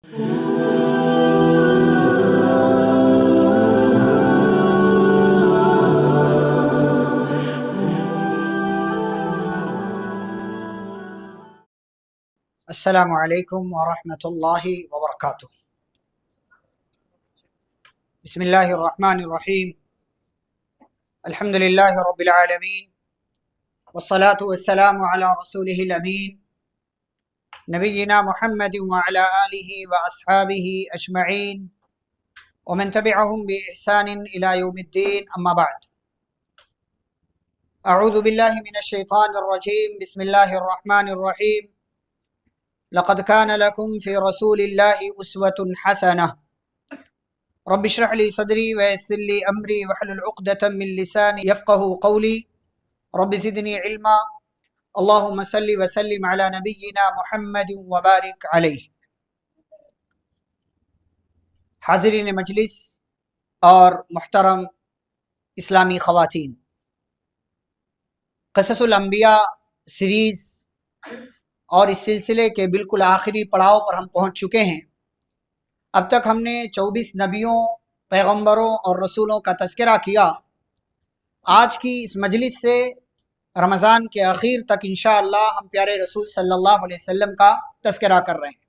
السلام علیکم ورحمۃ اللہ وبرکاتہ۔ بسم اللہ الرحمن الرحیم، الحمد للہ رب العالمین، والصلاة والسلام علی رسولہ الامین، نبینا محمد وعلی آلہ واصحابہ اجمعین ومن تبعہم بإحسان الی یوم الدین، اما بعد۔ اعوذ باللہ من الشیطان الرجیم، بسم اللہ الرحمن الرحیم۔ لقد كان لكم في رسول الله أسوة حسنة رب اشرح لي صدري ويسر لي أمري واحلل عقدة من لساني يفقهوا قولي رب زدني علما اللهم صل وسلم على نبينا محمد وبارك عليه۔ حاضرین مجلس اور محترم اسلامی خواتین، قصص الانبیاء سیریز اور اس سلسلے کے بالکل آخری پڑاؤ پر ہم پہنچ چکے ہیں۔ اب تک ہم نے 24 نبیوں، پیغمبروں اور رسولوں کا تذکرہ کیا۔ آج کی اس مجلس سے رمضان کے آخر تک انشاءاللہ ہم پیارے رسول صلی اللہ علیہ وسلم کا تذکرہ کر رہے ہیں۔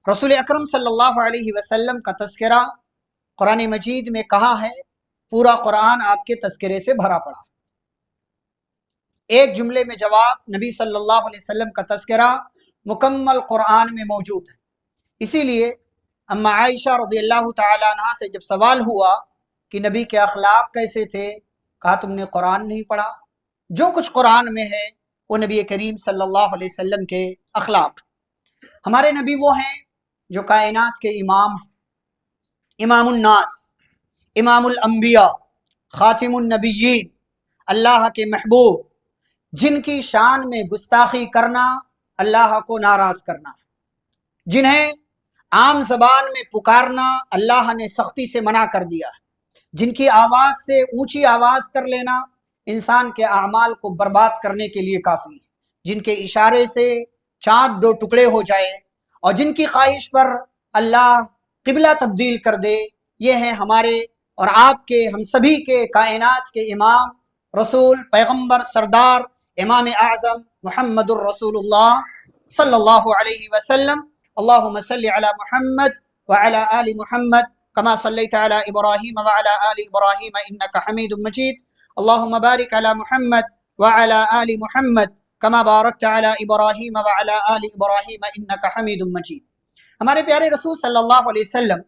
رسول اکرم صلی اللہ علیہ وسلم کا تذکرہ قرآن مجید میں کہاں ہے؟ پورا قرآن آپ کے تذکرے سے بھرا پڑا۔ ایک جملے میں جواب نبی صلی اللہ علیہ وسلم کا تذکرہ مکمل قرآن میں موجود ہے۔ اسی لیے اما عائشہ رضی اللہ تعالی عنہا سے جب سوال ہوا کہ نبی کے اخلاق کیسے تھے، کہا تم نے قرآن نہیں پڑھا؟ جو کچھ قرآن میں ہے وہ نبی کریم صلی اللہ علیہ وسلم کے اخلاق۔ ہمارے نبی وہ ہیں جو کائنات کے امام ہیں، امام الناس، امام الانبیاء، خاتم النبیین، اللہ کے محبوب، جن کی شان میں گستاخی کرنا اللہ کو ناراض کرنا ہے، جنہیں عام زبان میں پکارنا اللہ نے سختی سے منع کر دیا ہے، جن کی آواز سے اونچی آواز کر لینا انسان کے اعمال کو برباد کرنے کے لیے کافی ہے، جن کے اشارے سے چاند 2 ٹکڑے ہو جائے اور جن کی خواہش پر اللہ قبلہ تبدیل کر دے، یہ ہیں ہمارے اور آپ کے، ہم سبھی کے، کائنات کے امام، رسول، پیغمبر، سردار، امام اعظم محمد الرسول اللہ صلی اللہ علیہ وسلم۔ اللہم صلی علی محمد وعلی آل محمد کما صلیت علی ابراہیم وعلی آل ابراہیم انک حمید مجید۔ اللہم بارک علی محمد وعلی آل محمد کما بارکت علی ابراہیم وعلی آل ابراہیم انک حمید مجید۔ ہمارے پیارے رسول صلی اللہ علیہ وسلم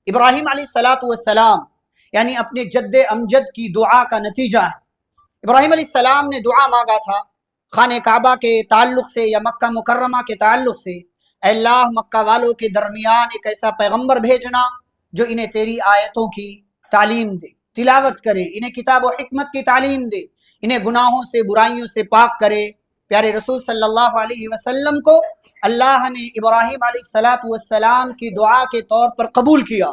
ابراہیم علیہ السلام یعنی اپنے جد امجد کی دعا کا نتیجہ ہے۔ ابراہیم علیہ السلام نے دعا مانگا تھا خانہ کعبہ کے تعلق سے یا مکہ مکرمہ کے تعلق سے، اے اللہ مکہ والوں کے درمیان ایک ایسا پیغمبر بھیجنا جو انہیں تیری آیتوں کی تعلیم دے، تلاوت کرے، انہیں کتاب و حکمت کی تعلیم دے، انہیں گناہوں سے، برائیوں سے پاک کرے۔ پیارے رسول صلی اللہ علیہ وسلم کو اللہ نے ابراہیم علیہ السلام کی دعا کے طور پر قبول کیا۔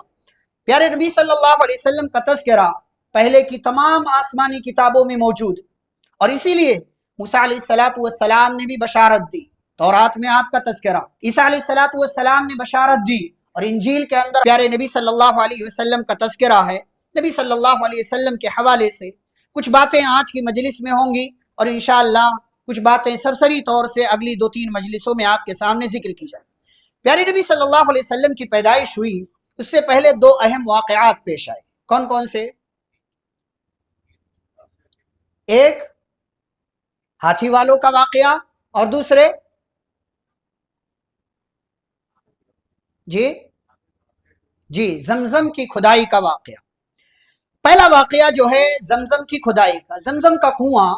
پیارے نبی صلی اللہ علیہ وسلم کا تذکرہ پہلے کی تمام آسمانی کتابوں میں موجود، اور اسی لیے موسیٰ علیہ السلام نے بھی بشارت دی، تورات میں آپ کا تذکرہ، عیسیٰ علیہ السلام نے بشارت دی، اور انجیل کے اندر پیارے نبی صلی اللہ علیہ وسلم کا تذکرہ ہے۔ نبی صلی اللہ علیہ وسلم کے حوالے سے کچھ باتیں آج کی مجلس میں ہوں گی، اور انشاءاللہ کچھ باتیں سرسری طور سے اگلی 2-3 مجلسوں میں آپ کے سامنے ذکر کی جائیں۔ پیارے نبی صلی اللہ علیہ وسلم کی پیدائش ہوئی، اس سے پہلے 2 اہم واقعات پیش آئے۔ کون کون سے؟ ایک ہاتھی والوں کا واقعہ، اور دوسرے جی زمزم کی کھدائی کا واقعہ۔ پہلا واقعہ جو ہے زمزم کی کھدائی کا، زمزم کا کنواں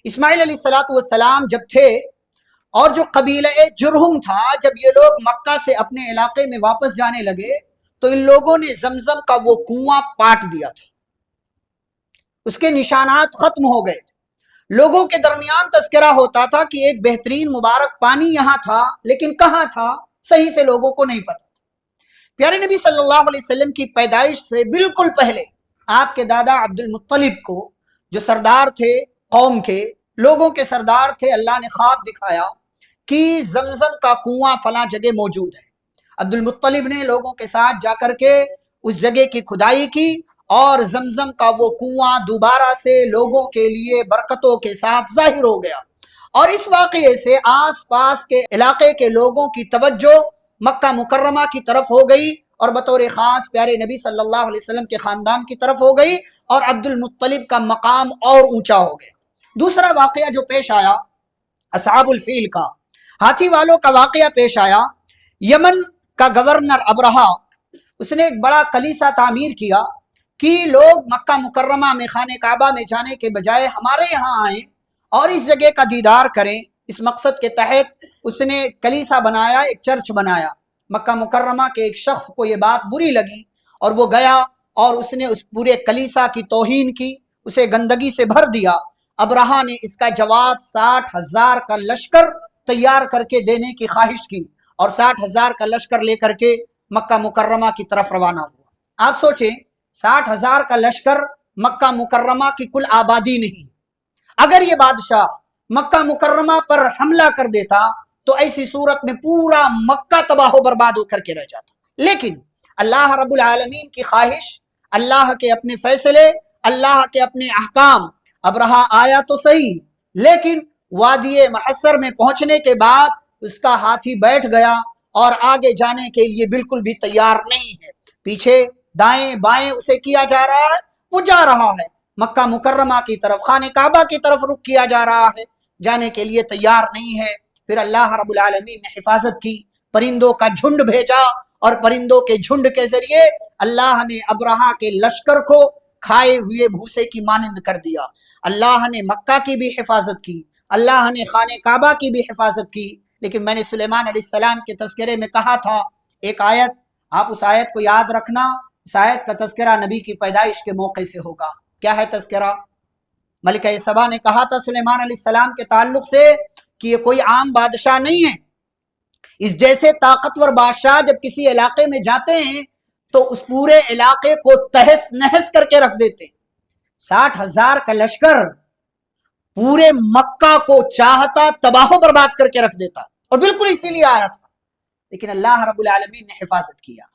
اسماعیل علیہ السلام جب تھے، اور جو قبیلہ جرہم تھا، جب یہ لوگ مکہ سے اپنے علاقے میں واپس جانے لگے تو ان لوگوں نے زمزم کا وہ کنواں پاٹ دیا تھا، اس کے نشانات ختم ہو گئے تھے۔ لوگوں کے درمیان تذکرہ ہوتا تھا کہ ایک بہترین مبارک پانی یہاں تھا، لیکن کہاں تھا صحیح سے لوگوں کو نہیں پتا تھا۔ پیارے نبی صلی اللہ علیہ وسلم کی پیدائش سے بالکل پہلے آپ کے دادا عبد المطلب کو، جو سردار تھے قوم کے، لوگوں کے سردار تھے، اللہ نے خواب دکھایا کہ زمزم کا کنواں فلاں جگہ موجود ہے، عبد المطلب نے لوگوں کے ساتھ جا کر کے اس جگہ کی کھدائی کی اور زمزم کا وہ کنواں دوبارہ سے لوگوں کے لیے برکتوں کے ساتھ ظاہر ہو گیا، اور اس واقعے سے آس پاس کے علاقے کے لوگوں کی توجہ مکہ مکرمہ کی طرف ہو گئی اور بطور خاص پیارے نبی صلی اللہ علیہ وسلم کے خاندان کی طرف ہو گئی، اور عبد المطلب کا مقام اور اونچا ہو گیا۔ دوسرا واقعہ جو پیش آیا اصحاب الفیل کا، ہاتھی والوں کا واقعہ پیش آیا۔ یمن کا گورنر ابرہا، اس نے ایک بڑا کلیسا تعمیر کیا کہ لوگ مکہ مکرمہ میں خانہ کعبہ میں جانے کے بجائے ہمارے یہاں آئیں اور اس جگہ کا دیدار کریں۔ اس مقصد کے تحت اس نے کلیسا بنایا، ایک چرچ بنایا۔ مکہ مکرمہ کے ایک شخص کو یہ بات بری لگی اور وہ گیا اور اس نے اس پورے کلیسا کی توہین کی، اسے گندگی سے بھر دیا۔ ابرہا نے اس کا جواب 60,000 کا لشکر تیار کر کے دینے کی خواہش کی اور 60,000 کا لشکر لے کر کے مکہ مکرمہ کی طرف روانہ ہوا۔ آپ سوچیں 60,000 کا لشکر مکہ مکرمہ کی کل آبادی نہیں۔ اگر یہ بادشاہ مکہ مکرمہ پر حملہ کر دیتا تو ایسی صورت میں پورا مکہ تباہ و برباد ہو کر کے رہ جاتا، لیکن اللہ رب العالمین کی خواہش، اللہ کے اپنے فیصلے، اللہ کے اپنے احکام۔ ابرہا آیا تو صحیح، لیکن وادی محصر میں پہنچنے کے بعد اس کا ہاتھی بیٹھ گیا اور آگے جانے کے لیے بالکل بھی تیار نہیں ہے۔ پیچھے دائیں بائیں اسے کیا جا رہا ہے، وہ جا رہا ہے مکہ مکرمہ کی طرف، خانہ کعبہ کی طرف رخ کیا جا رہا ہے، جانے کے لیے تیار نہیں ہے۔ پھر اللہ رب العالمین نے حفاظت کی، پرندوں کا جھنڈ بھیجا اور پرندوں کے جھنڈ کے ذریعے اللہ نے ابرہا کے لشکر کو کھائے ہوئے بھوسے کی مانند کر دیا۔ اللہ نے مکہ کی بھی حفاظت کی، اللہ نے خانہ کعبہ کی بھی حفاظت کی۔ لیکن میں نے سلیمان علیہ السلام کے تذکرے میں کہا تھا ایک آیت، آپ اس آیت کو یاد رکھنا، اس آیت کا تذکرہ نبی کی پیدائش کے موقع سے ہوگا۔ کیا ہے تذکرہ؟ ملکہ سبا نے کہا تھا سلیمان علیہ السلام کے تعلق سے کہ یہ کوئی عام بادشاہ نہیں ہے، اس جیسے طاقتور بادشاہ جب کسی علاقے میں جاتے ہیں تو اس پورے علاقے کو تہس نہس کر کے رکھ دیتے ہیں۔ 60,000 کا لشکر پورے مکہ کو چاہتا تباہ و برباد کر کے رکھ دیتا، اور بالکل اسی لیے آیا تھا، لیکن اللہ رب العالمین نے حفاظت کیا۔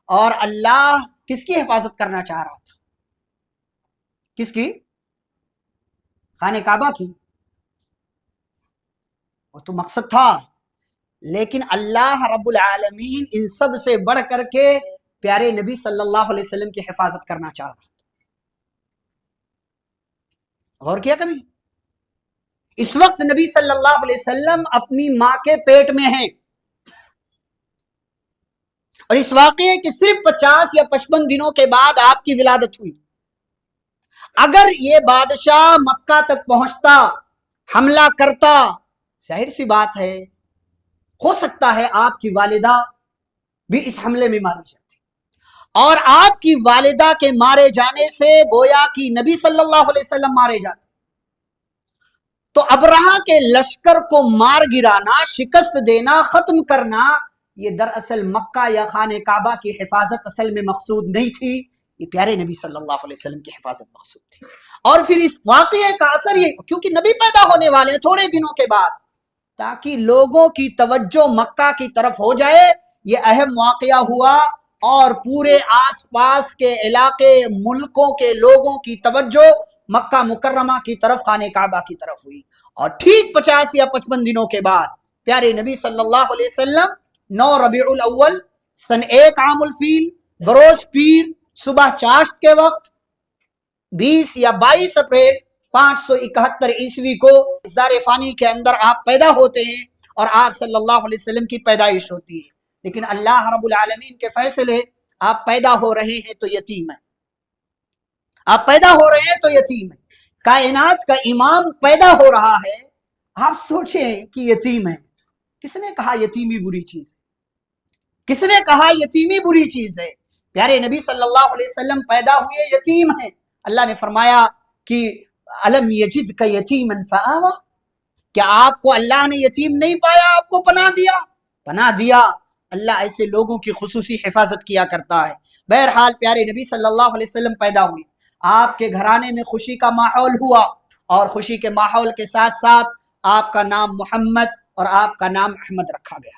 اور اللہ کس کی حفاظت کرنا چاہ رہا تھا؟ کس کی؟ خانہ کعبہ کی، وہ تو مقصد تھا، لیکن اللہ رب العالمین ان سب سے بڑھ کر کے پیارے نبی صلی اللہ علیہ وسلم کی حفاظت کرنا چاہ رہا تھا۔ غور کیا کبھی؟ اس وقت نبی صلی اللہ علیہ وسلم اپنی ماں کے پیٹ میں ہیں، اور اس واقعے کے صرف 50 یا 55 دنوں کے بعد آپ کی ولادت ہوئی۔ اگر یہ بادشاہ مکہ تک پہنچتا، حملہ کرتا، ظاہر سی بات ہے ہو سکتا ہے آپ کی والدہ بھی اس حملے میں ماری جاتی، اور آپ کی والدہ کے مارے جانے سے گویا کہ نبی صلی اللہ علیہ وسلم مارے جاتے۔ تو ابرہا کے لشکر کو مار گرانا، شکست دینا، ختم کرنا، یہ دراصل مکہ یا خانہ کعبہ کی حفاظت اصل میں مقصود نہیں تھی، یہ پیارے نبی صلی اللہ علیہ وسلم کی حفاظت مقصود تھی۔ اور پھر اس واقعے کا اثر یہ، کیونکہ نبی پیدا ہونے والے ہیں تھوڑے دنوں کے بعد، تاکہ لوگوں کی توجہ مکہ کی طرف ہو جائے، یہ اہم واقعہ ہوا اور پورے آس پاس کے علاقے، ملکوں کے لوگوں کی توجہ مکہ مکرمہ کی طرف، خانہ کعبہ کی طرف ہوئی۔ اور ٹھیک 50 یا 55 دنوں کے بعد پیارے نبی صلی اللہ علیہ وسلم 9 ربیع الاول سن 1 عام الفیل بروز پیر صبح چاشت کے وقت 20 یا 22 اپریل 571 عیسوی کو اس دار فانی کے اندر آپ پیدا ہوتے ہیں اور آپ صلی اللہ علیہ وسلم کی پیدائش ہوتی ہے۔ لیکن اللہ رب العالمین کے فیصلے، آپ پیدا ہو رہے ہیں تو یتیم ہیں، آپ پیدا ہو رہے ہیں تو یتیم ہیں، کائنات کا امام پیدا ہو رہا ہے، آپ سوچیں کہ یتیم ہے۔ کس نے کہا یتیمی بری چیز ہے؟ کس نے کہا یتیمی بری چیز ہے؟ پیارے نبی صلی اللہ علیہ وسلم پیدا ہوئے یتیم ہیں۔ اللہ نے فرمایا کہ الم یجدک یتیما فآوی، کیا آپ کو اللہ نے یتیم نہیں پایا، آپ کو پناہ دیا؟ پناہ دیا۔ اللہ ایسے لوگوں کی خصوصی حفاظت کیا کرتا ہے۔ بہرحال پیارے نبی صلی اللہ علیہ وسلم پیدا ہوئے، آپ کے گھرانے میں خوشی کا ماحول ہوا، اور خوشی کے ماحول کے ساتھ ساتھ آپ کا نام محمد اور آپ کا نام احمد رکھا گیا۔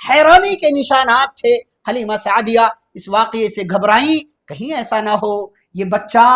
حیرانی کے نشانات تھے۔ حلیمہ سعدیہ اس واقعے سے گھبرائیں، کہیں ایسا نہ ہو یہ بچہ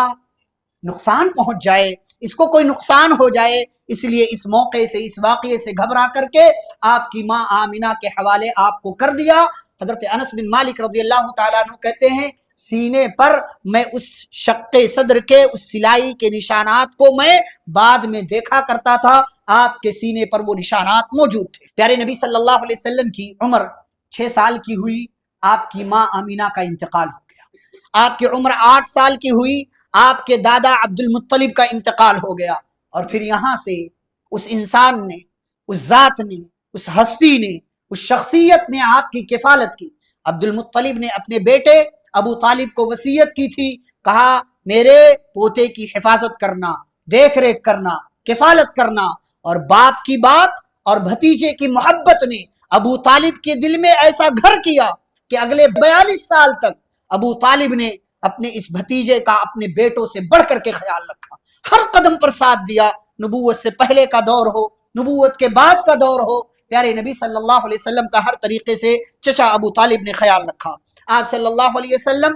نقصان پہنچ جائے، اس کو کوئی نقصان ہو جائے، اس لیے اس موقع سے، اس واقعے سے گھبرا کر کے آپ کی ماں آمنہ کے حوالے آپ کو کر دیا۔ حضرت انس بن مالک رضی اللہ تعالیٰ عنہ کہتے ہیں سینے پر میں اس شق صدر کے اس سلائی کے نشانات کو میں بعد میں دیکھا کرتا تھا، آپ کے سینے پر وہ نشانات موجود تھے۔ پیارے نبی صلی اللہ علیہ وسلم کی عمر 6 سال کی ہوئی، آپ کی ماں آمنہ کا انتقال ہو گیا۔ آپ کی عمر 8 سال کی ہوئی، آپ کے دادا عبد المطلب کا انتقال ہو گیا۔ اور پھر یہاں سے اس انسان نے، اس ذات نے، اس ہستی نے، اس شخصیت نے آپ کی کفالت کی۔ عبد المطلب نے اپنے بیٹے ابو طالب کو وصیت کی تھی، کہا میرے پوتے کی حفاظت کرنا، دیکھ ریکھ کرنا، کفالت کرنا، اور باپ کی بات اور بھتیجے کی محبت نے ابو طالب کے دل میں ایسا گھر کیا کہ اگلے 42 سال تک ابو طالب نے اپنے اس بھتیجے کا اپنے بیٹوں سے بڑھ کر کے خیال رکھا، ہر قدم پر ساتھ دیا، نبوت سے پہلے کا دور ہو، نبوت کے بعد کا دور ہو، پیارے نبی صلی اللہ علیہ وسلم کا ہر طریقے سے چچا ابو طالب نے خیال رکھا۔ آپ صلی اللہ علیہ وسلم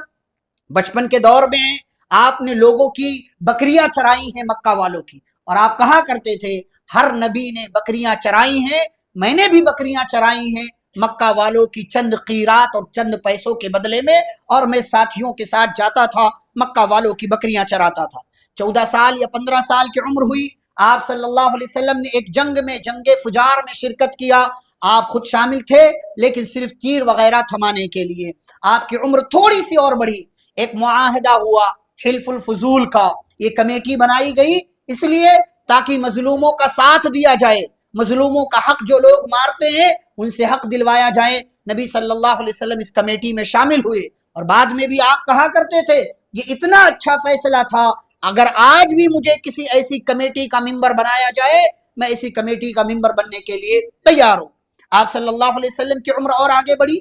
بچپن کے دور میں ہیں، آپ نے لوگوں کی بکریاں چرائی ہیں، مکہ والوں کی، اور آپ کہا کرتے تھے ہر نبی نے بکریاں چرائی ہیں، میں نے بھی بکریاں چرائی ہیں مکہ والوں کی چند قیرات اور چند پیسوں کے بدلے میں، اور میں ساتھیوں کے ساتھ جاتا تھا مکہ والوں کی بکریاں چراتا تھا۔ 14 سال یا 15 سال کی عمر ہوئی، آپ صلی اللہ علیہ وسلم نے ایک جنگ میں، جنگ فجار میں شرکت کیا۔ آپ خود شامل تھے لیکن صرف تیر وغیرہ تھمانے کے لیے۔ آپ کی عمر تھوڑی سی اور بڑھی، ایک معاہدہ ہوا حلف الفضول کا، یہ کمیٹی بنائی گئی اس لیے تاکہ مظلوموں کا ساتھ دیا جائے، مظلوموں کا حق جو لوگ مارتے ہیں ان سے حق دلوایا جائے۔ نبی صلی اللہ علیہ وسلم اس کمیٹی میں شامل ہوئے، اور بعد میں بھی آپ کہا کرتے تھے یہ اتنا اچھا فیصلہ تھا، اگر آج بھی مجھے کسی ایسی کمیٹی کا ممبر بنایا جائے میں اسی کمیٹی کا ممبر بننے کے لیے تیار ہوں۔ آپ صلی اللہ علیہ وسلم کی عمر اور آگے بڑھی،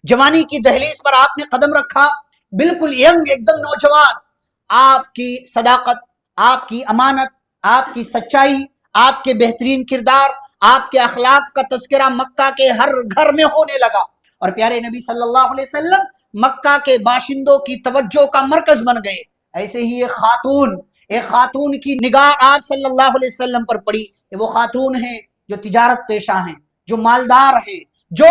جوانی کی دہلیز پر آپ نے قدم رکھا، بالکل ینگ، ایک دم نوجوان۔ آپ کی صداقت، آپ کی امانت، آپ کی سچائی، آپ کے بہترین کردار، آپ کے اخلاق کا تذکرہ مکہ کے ہر گھر میں ہونے لگا، اور پیارے نبی صلی اللہ علیہ وسلم مکہ کے باشندوں کی توجہ کا مرکز بن گئے۔ ایسے ہی ایک خاتون کی نگاہ آپ صلی اللہ علیہ وسلم پر پڑی، کہ وہ خاتون ہیں جو تجارت پیشہ ہیں، جو مالدار ہیں، جو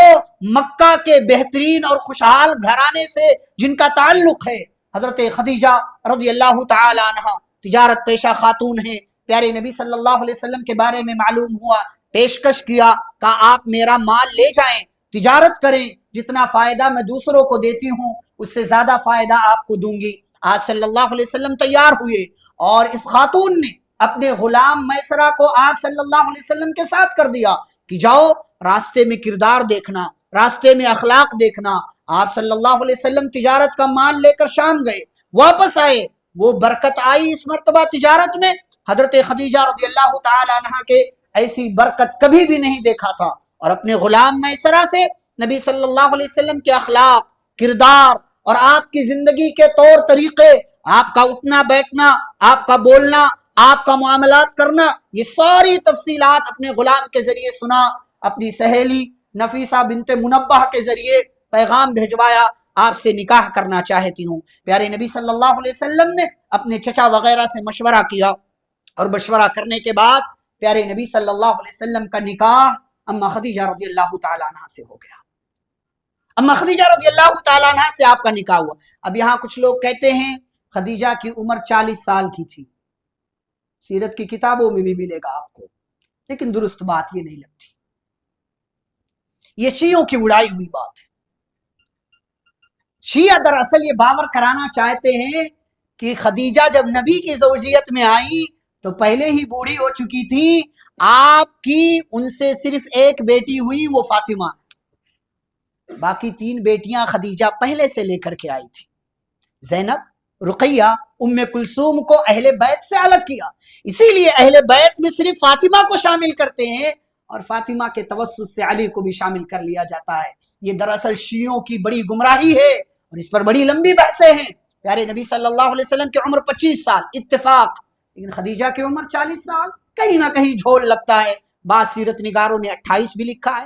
مکہ کے بہترین اور خوشحال گھرانے سے جن کا تعلق ہے۔ حضرت خدیجہ رضی اللہ تعالی عنہ تجارت پیشہ خاتون ہیں۔ پیارے نبی صلی اللہ علیہ وسلم کے بارے میں معلوم ہوا، پیشکش کیا، کہا آپ میرا مال لے جائیں، تجارت کریں، جتنا فائدہ میں دوسروں کو دیتی ہوں اس سے زیادہ فائدہ آپ کو دوں گی۔ آپ صلی اللہ علیہ وسلم تیار ہوئے، اور اس خاتون نے اپنے غلام میسرہ کو آپ صلی اللہ علیہ وسلم کے ساتھ کر دیا کہ جاؤ راستے میں کردار دیکھنا، راستے میں اخلاق دیکھنا۔ آپ صلی اللہ علیہ وسلم تجارت کا مال لے کر شام گئے، واپس آئے، وہ برکت آئی اس مرتبہ تجارت میں، حضرت خدیجہ رضی اللہ تعالی عنہ کے ایسی برکت کبھی بھی نہیں دیکھا تھا۔ اور اپنے غلام میسرہ سے نبی صلی اللہ علیہ وسلم کے اخلاق، کردار اور آپ کی زندگی کے طور طریقے، آپ کا اٹھنا بیٹھنا، آپ کا بولنا، آپ کا معاملات کرنا، یہ ساری تفصیلات اپنے غلام کے ذریعے سنا، اپنی سہیلی نفیسہ بنت منبہ کے ذریعے پیغام بھیجوایا، آپ سے نکاح کرنا چاہتی ہوں۔ پیارے نبی صلی اللہ علیہ وسلم نے اپنے چچا وغیرہ سے مشورہ کیا، اور مشورہ کرنے کے بعد پیارے نبی صلی اللہ علیہ وسلم کا نکاح اما خدیجہ رضی اللہ تعالی عنہ سے ہو گیا۔ اما خدیجہ رضی اللہ تعالی عنہ سے آپ کا نکاح ہوا۔ اب یہاں کچھ لوگ کہتے ہیں خدیجہ کی عمر 40 سال کی تھی، سیرت کی کتابوں میں بھی ملے گا آپ کو، لیکن درست بات یہ نہیں لگتی، یہ شیعوں کی اڑائی ہوئی بات ہے۔ شیعہ دراصل یہ باور کرانا چاہتے ہیں کہ خدیجہ جب نبی کی زوجیت میں آئی تو پہلے ہی بوڑھی ہو چکی تھی، آپ کی ان سے صرف ایک بیٹی ہوئی، وہ فاطمہ ہے، باقی 3 بیٹیاں خدیجہ پہلے سے لے کر کے آئی تھی۔ زینب، رقیہ، ام کلثوم کو اہل بیت سے الگ کیا، اسی لیے اہل بیت میں صرف فاطمہ کو شامل کرتے ہیں، اور فاطمہ کے توسط سے علی کو بھی شامل کر لیا جاتا ہے۔ یہ دراصل شیعوں کی بڑی گمراہی ہے، اور اس پر بڑی لمبی بحثیں ہیں۔ پیارے نبی صلی اللہ علیہ وسلم کی عمر 25 سال اتفاق، لیکن خدیجہ کی عمر 40 سال، کہیں نہ کہیں جھول لگتا ہے۔ بعض سیرت نگاروں نے 28 بھی لکھا ہے،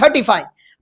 35,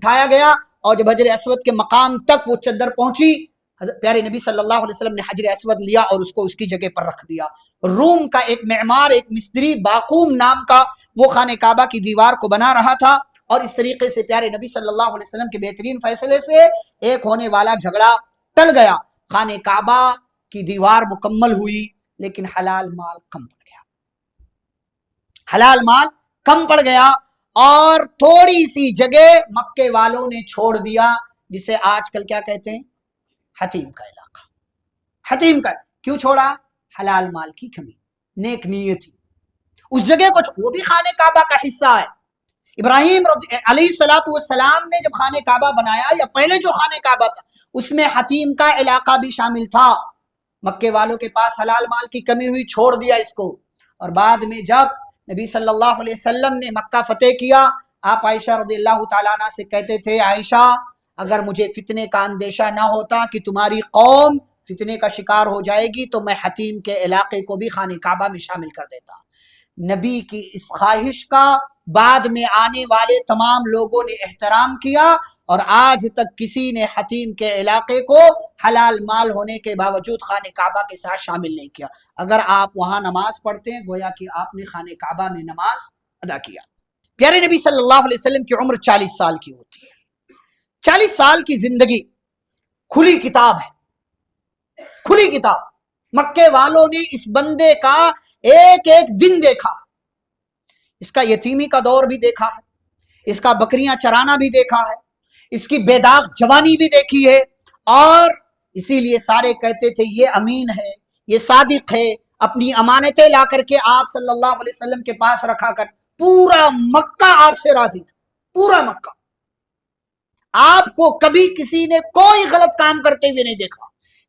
اٹھایا گیا اور جب حجر اسود کے مقام تک وہ چادر پہنچی، پیارے نبی صلی اللہ علیہ وسلم نے حجر اسود لیا اور اس کو اس کی جگہ پر رکھ دیا۔ روم کا ایک معمار، ایک مستری باقوم نام کا، وہ خانہ کعبہ کی دیوار کو بنا رہا تھا، اور اس طریقے سے پیارے نبی صلی اللہ علیہ وسلم کے بہترین فیصلے سے ایک ہونے والا جھگڑا ٹل گیا۔ خانہ کعبہ کی دیوار مکمل ہوئی، لیکن حلال مال کم پڑ گیا، حلال مال کم پڑ گیا، اور تھوڑی سی جگہ مکے والوں نے چھوڑ دیا، جسے آج کل کیا کہتے ہیں؟ حتیم کا علاقہ۔ حتیم کا کیوں چھوڑا؟ حلال مال کی کمی، نیک نیتی، اس جگہ کو وہ بھی خانہ کعبہ کا حصہ ہے۔ ابراہیم علیہ السلام نے جب خانہ کعبہ بنایا، یا پہلے جو خانہ کعبہ تھا اس میں حتیم کا علاقہ بھی شامل تھا۔ مکے والوں کے پاس حلال مال کی کمی ہوئی، چھوڑ دیا اس کو، اور بعد میں جب نبی صلی اللہ علیہ وسلم نے مکہ فتح کیا، آپ عائشہ رضی اللہ تعالیٰ عنہ سے کہتے تھے، عائشہ اگر مجھے فتنے کا اندیشہ نہ ہوتا کہ تمہاری قوم فتنے کا شکار ہو جائے گی تو میں حتیم کے علاقے کو بھی خانہ کعبہ میں شامل کر دیتا۔ نبی کی اس خواہش کا بعد میں آنے والے تمام لوگوں نے احترام کیا، اور آج تک کسی نے حتیم کے علاقے کو حلال مال ہونے کے باوجود خانہ کعبہ کے ساتھ شامل نہیں کیا۔ اگر آپ وہاں نماز پڑھتے ہیں گویا کہ آپ نے خانہ کعبہ میں نماز ادا کیا۔ پیارے نبی صلی اللہ علیہ وسلم کی عمر 40 سال کی ہوتی ہے۔ 40 سال کی زندگی کھلی کتاب ہے، کھلی کتاب۔ مکے والوں نے اس بندے کا ایک ایک دن دیکھا، اس کا یتیمی کا دور بھی دیکھا ہے، اس کا بکریاں چرانا بھی دیکھا ہے، اس کی بے داغ جوانی بھی دیکھی ہے، اور اسی لیے سارے کہتے تھے یہ امین ہے، یہ صادق ہے، اپنی امانتیں لا کر کے آپ صلی اللہ علیہ وسلم کے پاس رکھا کر۔ پورا مکہ آپ سے راضی تھا، پورا مکہ۔ آپ کو کبھی کسی نے کوئی غلط کام کرتے ہوئے نہیں دیکھا،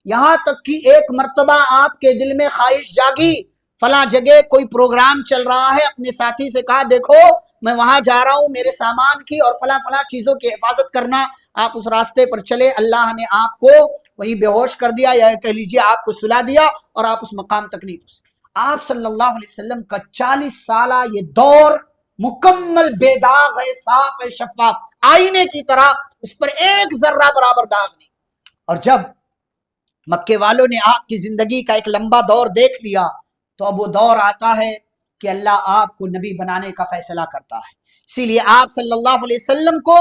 یہاں تک کہ ایک مرتبہ آپ کے دل میں خواہش جاگی، فلاں جگہ کوئی پروگرام چل رہا ہے، اپنے ساتھی سے کہا دیکھو میں وہاں جا رہا ہوں، میرے سامان کی اور فلاں فلاں چیزوں کی حفاظت کرنا۔ آپ اس راستے پر چلے، اللہ نے آپ کو وہیں بے ہوش کر دیا، یا کہہ لیجیے آپ کو سلا دیا، اور آپ اس مقام تک نہیں پہنچے۔ آپ صلی اللہ علیہ وسلم کا 40 سالہ یہ دور مکمل بے داغ ہے، صاف ہے، شفاف، آئینے کی طرح، اس پر ایک ذرہ برابر داغ نہیں۔ اور جب مکے والوں نے آپ کی زندگی کا ایک لمبا دور دیکھ لیا تو اب وہ دور آتا ہے کہ اللہ آپ کو نبی بنانے کا فیصلہ کرتا ہے۔ اسی لیے آپ صلی اللہ علیہ وسلم کو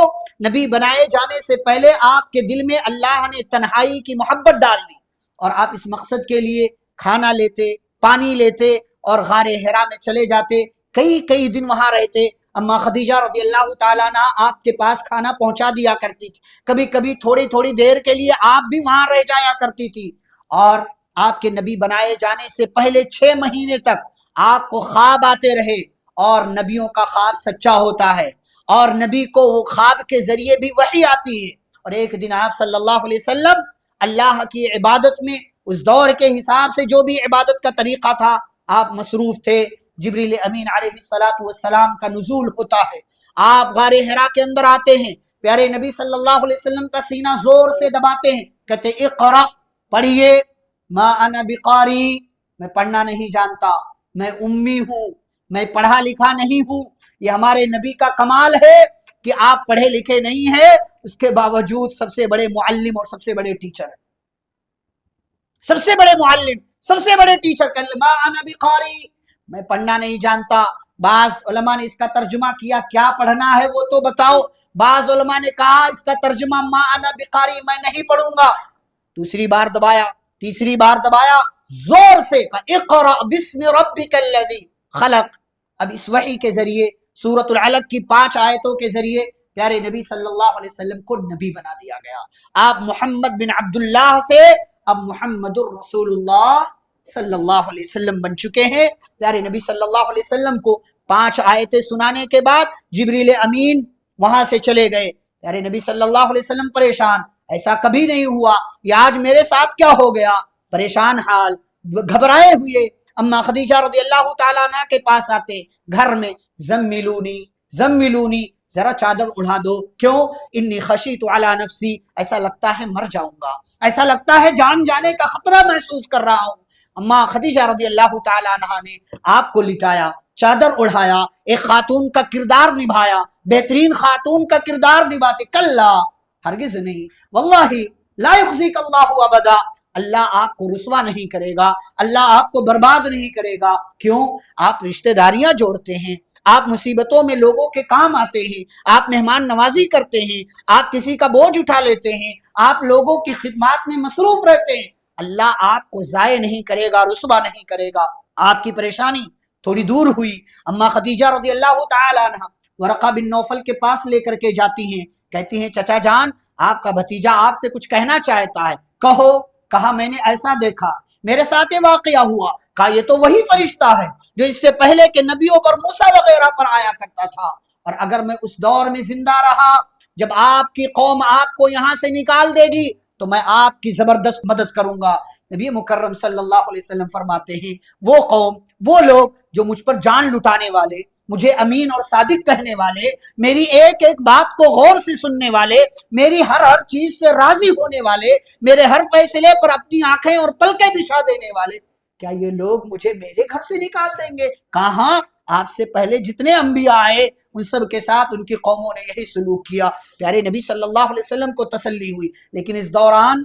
نبی بنائے جانے سے پہلے آپ کے دل میں اللہ نے تنہائی کی محبت ڈال دی، اور آپ اس مقصد کے لیے کھانا لیتے، پانی لیتے، اور غار حرا میں چلے جاتے، کئی دن وہاں رہتے۔ اما خدیجہ رضی اللہ تعالیٰ عنہ آپ کے پاس کھانا پہنچا دیا کرتی تھی، کبھی کبھی تھوڑی دیر کے لیے آپ بھی وہاں رہ جایا کرتی تھی، اور آپ کے نبی بنائے جانے سے پہلے 6 مہینے تک آپ کو خواب آتے رہے، اور نبیوں کا خواب سچا ہوتا ہے، اور نبی کو وہ خواب کے ذریعے بھی وحی آتی ہے۔ اور ایک دن آپ صلی اللہ علیہ وسلم اللہ کی عبادت میں، اس دور کے حساب سے جو بھی عبادت کا طریقہ تھا، آپ مصروف تھے۔ جبریل امین علیہ السلام کا نزول ہوتا ہے، آپ غار حرا کے اندر آتے ہیں، پیارے نبی صلی اللہ علیہ وسلم کا سینہ زور سے دباتے ہیں، کہتے اقرأ، پڑھیے، ما انا بقاری، میں پڑھنا نہیں جانتا، میں امی ہوں، میں پڑھا لکھا نہیں ہوں۔ یہ ہمارے نبی کا کمال ہے کہ آپ پڑھے لکھے نہیں ہیں، اس کے باوجود سب سے بڑے معلم اور سب سے بڑے ٹیچر ہیں، سب سے بڑے معلم، سب سے بڑے ٹیچر۔ ما انا بقاری، میں پڑھنا نہیں جانتا۔ بعض علماء نے اس کا ترجمہ کیا، کیا پڑھنا ہے وہ تو بتاؤ۔ بعض علماء نے کہا اس کا ترجمہ ما انا بقاری، میں نہیں پڑھوں گا۔ دوسری بار دبایا، تیسری بار دبایا، زور سے کہا اقرأ بسم ربک الذی خلق۔ اب اس وحی کے ذریعے، سورۃ العلق کی 5 آیتوں کے ذریعے پیارے نبی صلی اللہ علیہ وسلم کو نبی بنا دیا گیا۔ آپ محمد بن عبداللہ سے اب محمد الرسول اللہ صلی اللہ علیہ وسلم بن چکے ہیں۔ پیارے نبی صلی اللہ علیہ وسلم کو 5 آیتیں سنانے کے بعد جبریل امین وہاں سے چلے گئے۔ پیارے نبی صلی اللہ علیہ وسلم پریشان، ایسا کبھی نہیں ہوا، یہ آج میرے ساتھ کیا ہو گیا؟ پریشان حال، گھبرائے ہوئے اما خدیجہ رضی اللہ تعالیٰ عنہ کے پاس آتے، گھر میں زملونی، ذرا چادر اڑا دو، کیوں؟ انی خشیت علی نفسی، ایسا لگتا ہے مر جاؤں گا، ایسا لگتا ہے جان جانے کا خطرہ محسوس کر رہا ہوں۔ اما خدیجہ رضی اللہ تعالیٰ عنہ نے آپ کو لٹایا، چادر اڑھایا، ایک خاتون کا کردار نبھایا، بہترین خاتون کا کردار نبھاتے، کلا ہرگز نہیں، واللہ لا یخزیک اللہ ابدا، اللہ آپ کو رسوا نہیں کرے گا، اللہ آپ کو برباد نہیں کرے گا۔ کیوں؟ آپ رشتہ داریاں جوڑتے ہیں، آپ مصیبتوں میں لوگوں کے کام آتے ہیں، آپ مہمان نوازی کرتے ہیں، آپ کسی کا بوجھ اٹھا لیتے ہیں، آپ لوگوں کی خدمات میں مصروف رہتے ہیں، اللہ آپ کو ضائع نہیں کرے گا، رسوا نہیں کرے گا۔ آپ کی پریشانی تھوڑی دور ہوئی، اما خدیجہ رضی اللہ تعالی عنہ ورقہ بن نوفل کے پاس لے کر کے جاتی ہیں، کہتی ہیں چچا جان آپ کا بھتیجا آپ سے کچھ کہنا چاہتا ہے، کہو۔ کہا میں نے ایسا دیکھا، میرے ساتھ یہ واقعہ ہوا، کہا یہ تو وہی فرشتہ ہے جو اس سے پہلے کے نبیوں پر، موسیٰ وغیرہ پر آیا کرتا تھا، اور اگر میں اس دور میں زندہ رہا جب آپ کی قوم آپ کو یہاں سے نکال دے گی تو میں آپ کی زبردست مدد کروں گا۔ نبی مکرم صلی اللہ علیہ وسلم فرماتے ہیں وہ قوم، وہ لوگ جو مجھ پر جان لٹانے والے، مجھے امین اور صادق کہنے والے، میری ایک ایک بات کو غور سے سننے والے، میری ہر ہر چیز سے راضی ہونے والے، میرے ہر فیصلے پر اپنی آنکھیں اور پلکیں بچھا دینے والے، کیا یہ لوگ مجھے میرے گھر سے نکال دیں گے؟ کہاں، آپ سے پہلے جتنے انبیاء آئے ان سب کے ساتھ ان کی قوموں نے یہی سلوک کیا۔ پیارے نبی صلی اللہ علیہ وسلم کو تسلی ہوئی، لیکن اس دوران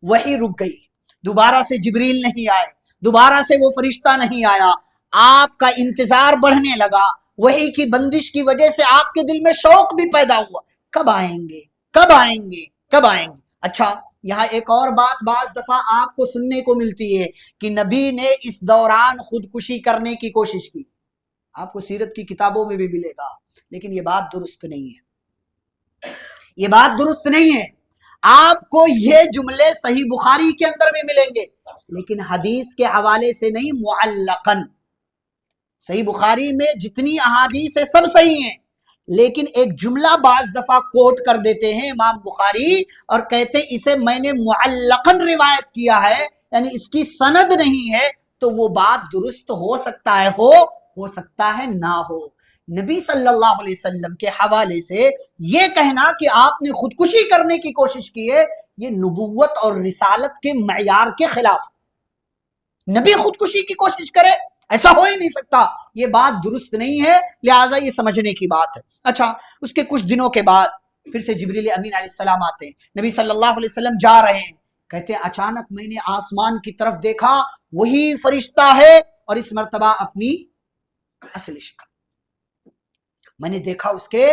وحی رک گئی، دوبارہ سے جبریل نہیں آئے، دوبارہ سے وہ فرشتہ نہیں آیا، آپ کا انتظار بڑھنے لگا، وحی کی بندش کی وجہ سے آپ کے دل میں شوق بھی پیدا ہوا، کب آئیں گے، کب آئیں گے، کب آئیں گے۔ اچھا یہاں ایک اور بات بعض دفعہ آپ کو سننے کو ملتی ہے کہ نبی نے اس دوران خودکشی کرنے کی کوشش کی، آپ کو سیرت کی کتابوں میں بھی ملے گا، لیکن یہ بات درست نہیں ہے، یہ بات درست نہیں ہے۔ آپ کو یہ جملے صحیح بخاری کے اندر بھی ملیں گے، لیکن حدیث کے حوالے سے نہیں، معلقاً۔ صحیح بخاری میں جتنی احادیث ہے سب صحیح ہیں، لیکن ایک جملہ بعض دفعہ کوٹ کر دیتے ہیں امام بخاری اور کہتے ہیں اسے میں نے معلقاً روایت کیا ہے، یعنی اس کی سند نہیں ہے، تو وہ بات درست ہو سکتا ہے، ہو سکتا ہے نہ ہو۔ نبی صلی اللہ علیہ وسلم کے حوالے سے یہ کہنا کہ آپ نے خودکشی کرنے کی کوشش کی ہے، یہ نبوت اور رسالت کے معیار کے خلاف۔ نبی خودکشی کی کوشش کرے، ایسا ہو ہی نہیں سکتا، یہ بات درست نہیں ہے، لہٰذا یہ سمجھنے کی بات ہے۔ اچھا اس کے کچھ دنوں کے بعد پھر سے جبریل امین علیہ السلام آتے ہیں، نبی صلی اللہ علیہ وسلم جا رہے ہیں، کہتے ہیں اچانک میں نے آسمان کی طرف دیکھا، وہی فرشتہ ہے اور اس مرتبہ اپنی اصلی شکل میں نے دیکھا، اس کے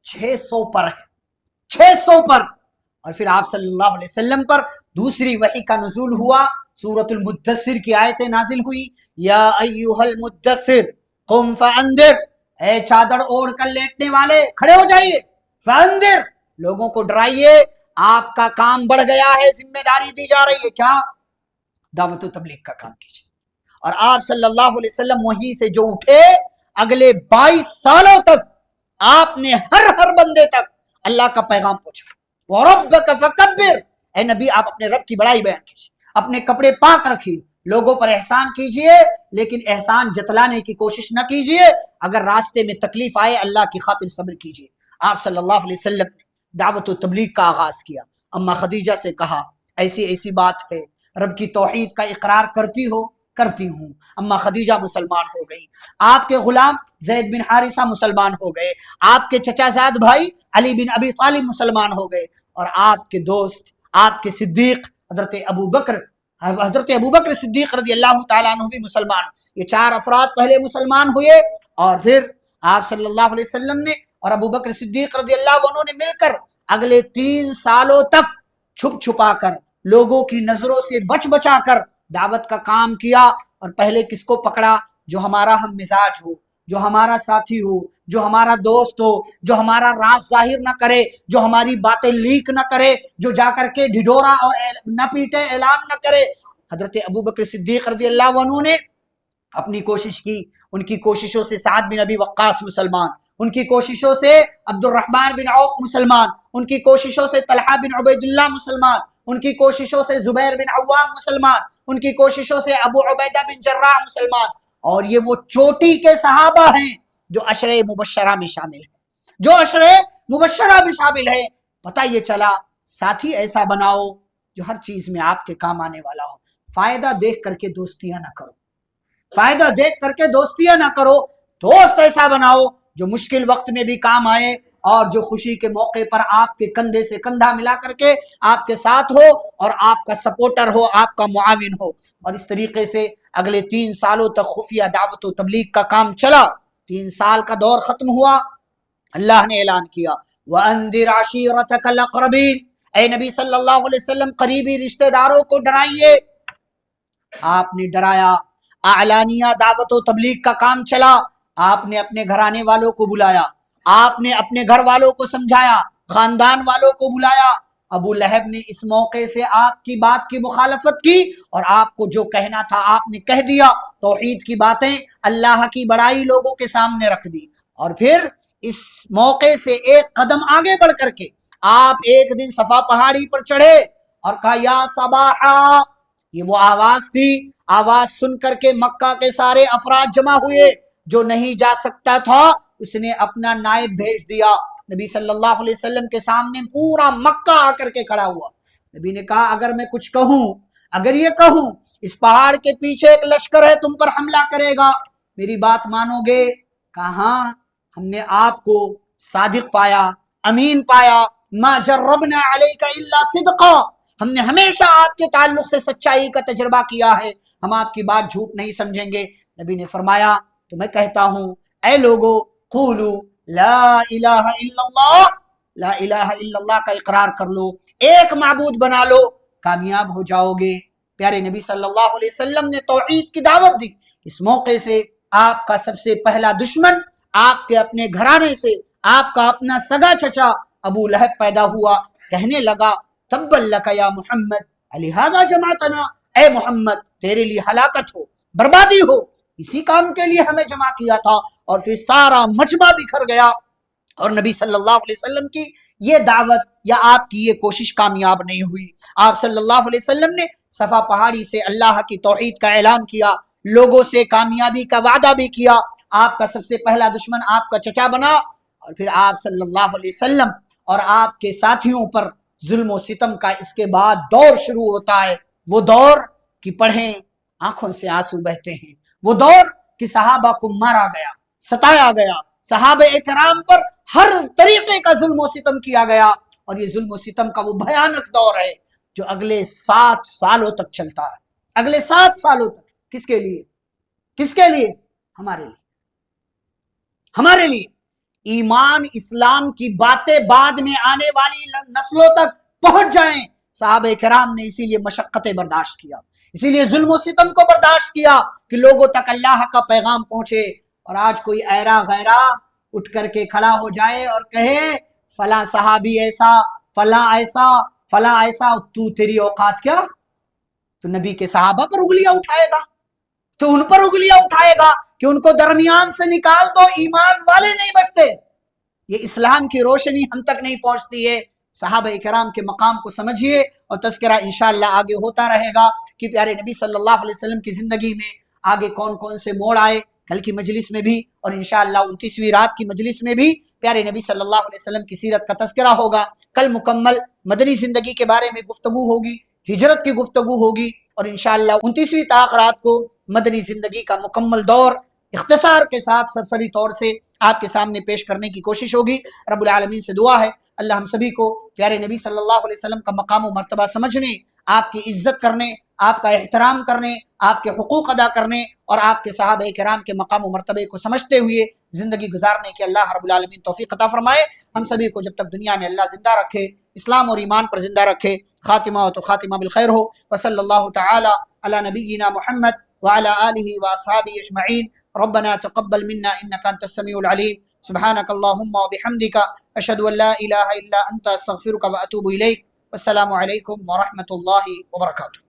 600 پر ہے، 600 پر، اور پھر آپ صلی اللہ علیہ وسلم پر دوسری وحی کا نزول ہوا، سورۃ المدثر کی آیتیں نازل ہوئی، یا ایھا المدثر قم فانذر، اے چادر اوڑھ کر لیٹنے والے کھڑے ہو جائیے، فانذر، لوگوں کو ڈرائیے، آپ کا کام بڑھ گیا ہے، ذمہ داری دی جا رہی ہے، کیا؟ دعوت و تبلیغ کا کام کیجیے۔ اور آپ صلی اللہ علیہ وسلم وہیں سے جو اٹھے، اگلے 22 سالوں تک آپ نے ہر بندے تک اللہ کا پیغام پہنچا۔ وَرَبَّكَ فَكَبِّرْ، اے نبی آپ اپنے رب کی بڑائی بیان کیجیے، اپنے کپڑے پاک رکھیے، لوگوں پر احسان کیجیے، لیکن احسان جتلانے کی کوشش نہ کیجیے، اگر راستے میں تکلیف آئے اللہ کی خاطر صبر کیجیے۔ آپ صلی اللہ علیہ وسلم نے دعوت و تبلیغ کا آغاز کیا، اما خدیجہ سے کہا ایسی بات ہے، رب کی توحید کا اقرار کرتی ہو؟ کرتی ہوں۔ اما خدیجہ مسلمان ہو گئی، آپ کے غلام زید بن حارثہ مسلمان ہو گئے، آپ کے چچا زاد بھائی علی بن ابی طالب مسلمان ہو گئے، اور آپ کے دوست، آپ کے صدیق حضرت ابوبکر صدیق رضی اللہ تعالیٰ عنہ بھی مسلمان، یہ 4 افراد پہلے مسلمان ہوئے، اور پھر آپ صلی اللہ علیہ وسلم نے اور ابوبکر صدیق رضی اللہ عنہ نے مل کر اگلے 3 سالوں تک چھپ چھپا کر، لوگوں کی نظروں سے بچا کر دعوت کا کام کیا، اور پہلے کس کو پکڑا؟ جو ہمارا ہم مزاج ہو، جو ہمارا ساتھی ہو، جو ہمارا دوست ہو، جو ہمارا راز ظاہر نہ کرے، جو ہماری باتیں لیک نہ کرے، جو جا کر کے ڈھڈورا اور نہ پیٹے، اعلان نہ کرے۔ حضرت ابوبکر صدیق رضی اللہ عنہ نے اپنی کوشش کی، ان کی کوششوں سے سعد بن ابی وقاص مسلمان، ان کی کوششوں سے عبد الرحمن بن عوف مسلمان، ان کی کوششوں سے طلحہ بن عبید اللہ مسلمان، ان کی کوششوں سے زبیر بن عوام مسلمان، ان کی کوششوں سے ابو عبیدہ بن جراح مسلمان، اور یہ وہ چوٹی کے صحابہ ہیں جو عشرہ مبشرہ میں شامل ہیں، جو عشرہ مبشرہ میں شامل ہے۔ پتہ یہ چلا ساتھی ایسا بناؤ جو ہر چیز میں آپ کے کام آنے والا ہو، فائدہ دیکھ کر کے دوستیاں نہ کرو، فائدہ دیکھ کر کے دوستیاں نہ کرو، دوست ایسا بناؤ جو مشکل وقت میں بھی کام آئے اور جو خوشی کے موقع پر آپ کے کندھے سے کندھا ملا کر کے آپ کے ساتھ ہو اور آپ کا سپورٹر ہو، آپ کا معاون ہو۔ اور اس طریقے سے اگلے 3 سالوں تک خفیہ دعوت و تبلیغ کا کام چلا۔ 3 سال کا دور ختم ہوا، اللہ نے اعلان کیا وَأَنذِرْ عَشِيرَتَكَ الْأَقْرَبِينَ، اے نبی صلی اللہ علیہ وسلم قریبی رشتہ داروں کو ڈرائیے۔ آپ نے ڈرایا، اعلانیہ دعوت و تبلیغ کا کام چلا۔ آپ نے اپنے گھرانے والوں کو بلایا، آپ نے اپنے گھر والوں کو سمجھایا، خاندان والوں کو بلایا۔ ابو لہب نے اس موقع سے آپ کی بات کی مخالفت کی اور آپ کو جو کہنا تھا آپ نے کہہ دیا، توحید کی باتیں، اللہ کی بڑائی لوگوں کے سامنے رکھ دی۔ اور پھر اس موقع سے ایک قدم آگے بڑھ کر کے آپ ایک دن صفا پہاڑی پر چڑھے اور کہا یا صباحا، یہ وہ آواز تھی، آواز سن کر کے مکہ کے سارے افراد جمع ہوئے۔ جو نہیں جا سکتا تھا اس نے اپنا نائب بھیج دیا، نبی صلی اللہ علیہ وسلم کے سامنے پورا مکہ آ کر کے کھڑا ہوا۔ نبی نے کہا اگر میں کچھ کہوں، اگر یہ کہوں اس پہاڑ کے پیچھے ایک لشکر ہے تم پر حملہ کرے گا، میری بات مانو گے؟ کہا ہاں، ہم نے آپ کو صادق پایا، امین پایا، ما جربنا علیک الا صدقا، ہم نے ہمیشہ آپ کے تعلق سے سچائی کا تجربہ کیا ہے، ہم آپ کی بات جھوٹ نہیں سمجھیں گے۔ نبی نے فرمایا تو میں کہتا ہوں اے لوگو قولو لا الہ الا اللہ، لا الہ الا اللہ کا اقرار کر لو، ایک معبود بنا لو، کامیاب ہو جاؤ گے۔ پیارے نبی صلی اللہ علیہ وسلم نے توحید کی دعوت دی۔ اس موقع سے آپ کا سب سے پہلا دشمن آپ کے اپنے گھرانے سے آپ کا اپنا سگا چچا ابو لہب پیدا ہوا۔ کہنے لگا تبا لک یا محمد لہذا جمعتنا، اے محمد تیرے لیے ہلاکت ہو، بربادی ہو، اسی کام کے لیے ہمیں جمع کیا تھا۔ اور پھر سارا مجمع بکھر گیا اور نبی صلی اللہ علیہ وسلم کی یہ دعوت یا آپ کی یہ کوشش کامیاب نہیں ہوئی۔ آپ صلی اللہ علیہ وسلم نے صفا پہاڑی سے اللہ کی توحید کا اعلان کیا، لوگوں سے کامیابی کا وعدہ بھی کیا۔ آپ کا سب سے پہلا دشمن آپ کا چچا بنا، اور پھر آپ صلی اللہ علیہ وسلم اور آپ کے ساتھیوں پر ظلم و ستم کا اس کے بعد دور شروع ہوتا ہے۔ وہ دور کی پڑھیں آنکھوں سے آنسو بہتے ہیں، وہ دور کہ صحابہ کو مارا گیا، ستایا گیا، صحابہ اکرام پر ہر طریقے کا ظلم و ستم کیا گیا، اور یہ ظلم و ستم کا وہ بھیانک دور ہے جو اگلے 7 سالوں تک چلتا ہے۔ اگلے 7 سالوں تک کس کے لیے؟ کس کے لیے؟ ہمارے لیے، ہمارے لیے۔ ایمان اسلام کی باتیں بعد میں آنے والی نسلوں تک پہنچ جائیں۔ صحابہ کرام نے اسی لیے مشقتیں برداشت کیا، اسی لیے ظلم و ستم کو برداشت کیا کہ لوگوں تک اللہ کا پیغام پہنچے۔ اور آج کوئی ایرا غیرہ اٹھ کر کے کھڑا ہو جائے اور کہے فلاں صحابی ایسا، فلاں ایسا، فلاں ایسا، تو تیری اوقات کیا؟ تو نبی کے صحابہ پر انگلیاں اٹھائے گا، تو ان پر انگلیاں اٹھائے گا کہ ان کو درمیان سے نکال دو، ایمان والے نہیں بچتے۔ یہ اسلام کی روشنی ہم تک نہیں پہنچتی ہے۔ صحابہ کرام کے مقام کو سمجھیے، اور تذکرہ انشاءاللہ آگے ہوتا رہے گا کہ پیارے نبی صلی اللہ علیہ وسلم کی زندگی میں آگے کون کون سے موڑ آئے۔ کل کی مجلس میں بھی اور انشاءاللہ 29ویں رات کی مجلس میں بھی پیارے نبی صلی اللہ علیہ وسلم کی سیرت کا تذکرہ ہوگا۔ کل مکمل مدنی زندگی کے بارے میں گفتگو ہوگی، ہجرت کی گفتگو ہوگی، اور انشاءاللہ 29ویں طاق رات کو مدنی زندگی کا مکمل دور اختصار کے ساتھ سرسری طور سے آپ کے سامنے پیش کرنے کی کوشش ہوگی۔ رب العالمین سے دعا ہے اللہ ہم سبھی کو پیارے نبی صلی اللہ علیہ وسلم کا مقام و مرتبہ سمجھنے، آپ کی عزت کرنے، آپ کا احترام کرنے، آپ کے حقوق ادا کرنے، اور آپ کے صحابہ کرام کے مقام و مرتبے کو سمجھتے ہوئے زندگی گزارنے کے اللہ رب العالمین توفیق عطا فرمائے۔ ہم سبھی کو جب تک دنیا میں اللہ زندہ رکھے، اسلام اور ایمان پر زندہ رکھے، خاتمہ ہو تو خاتمہ بالخیر ہو۔ وصلی اللہ تعالی علی نبینا محمد وعلى آله وأصحابه أجمعين۔ ربنا تقبل منا إنك أنت السميع العليم، سبحانك اللهم وبحمدك أشهد أن لا إله إلا أنت أستغفرك وأتوب إليك، والسلام عليكم ورحمة الله وبركاته۔